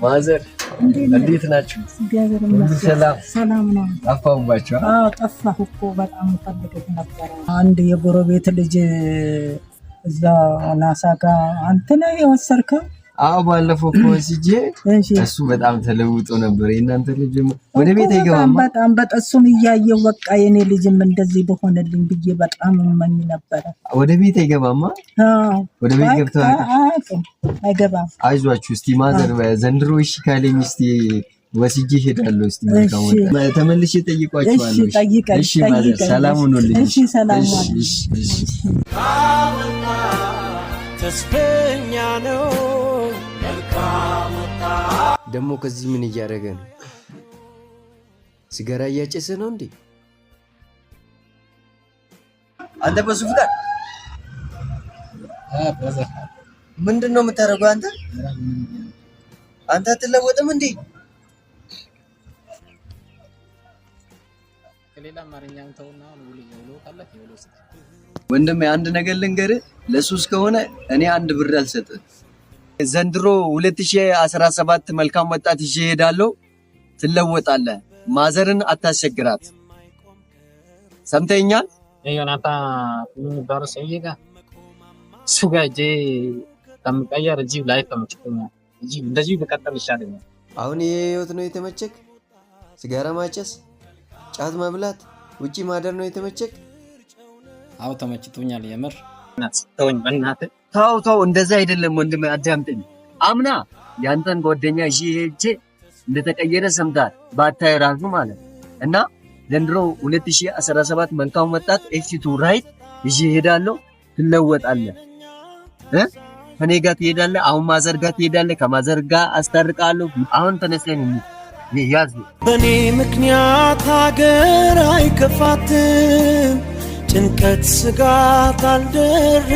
ማዘር እንዴት ናችሁ? ሰላም ነው። ጠፋሁባችሁ? አዎ ጠፋሁ እኮ በጣም ፈልገህ ነበር። አንድ የጎረቤት ልጅ እዛ ናሳጋ አንተ ነህ የወሰድከው? አዎ ባለፈው እኮ ወስጄ እሱ በጣም ተለውጦ ነበር። የእናንተ ልጅ ወደ ቤት አይገባም? በጣም እሱን እያየሁ በቃ የኔ ልጅም እንደዚህ በሆነልኝ ብዬ በጣም እመኝ ነበር። ወደ ቤት አይገባማ? አዎ ወደ ቤት ገብቶ አይገባም። አይዟችሁ እስቲ ማዘር ዘንድሮ እሺ ካለኝ እስቲ ወስጄ ሄዳለሁ። እስቲ ተመልሼ ጠይቋቸዋለሁ። እሺ ማዘር ሰላም ሁኑልኝ። እሺ ሰላም ሁኑ። እሺ ተስፈኛ ነው ደግሞ ከዚህ ምን እያደረገ ነው? ሲጋራ እያጨሰ ነው እንዴ? አንተ በሱ ፍቃድ ምንድነው የምታደርገው? አንተ አትለወጥም እንዴ? ከሌላ ማርኛም ተውና ነው ካለክ ይወለው ወንድሜ አንድ ነገር ልንገርህ፣ ለሱስ ከሆነ እኔ አንድ ብር አልሰጥም። ዘንድሮ 2017 መልካም ወጣት ይዤ እሄዳለሁ። ትለወጣለህ። ማዘርን አታስቸግራት። ሰምተኛል? ዮናታ ምን ባረሰ ይጋ ሱጋጄ ተምቀየር እዚህ ላይ ተምጭኛ እዚህ እንደዚህ በቀጠል ይሻለኛል። አሁን ይሄ ህይወት ነው የተመቸክ? ሲጋራ ማጨስ፣ ጫት መብላት፣ ውጪ ማደር ነው የተመቸክ? አው ተመችቶኛል። የምር ተወኝ በእናትህ። ተው እንደዛ አይደለም ወንድሜ፣ አዳምጠኝ። አምና ያንተን ጓደኛ እሺ ሄጄ እንደተቀየረ ሰምታል ባታይ ራሱ ማለት እና ዘንድሮ 2017 መልካም ወጣት ኤክሲቱ ራይት እሺ ሄዳለሁ። ትለወጣለህ። ከኔ ጋር ትሄዳለህ። አሁን ማዘር ጋር ትሄዳለህ። ከማዘር ጋር አስታርቃለሁ። አሁን ተነስተን ያዝ። በኔ ምክንያት ሀገር አይከፋትም። ጭንቀት ስጋት አልደር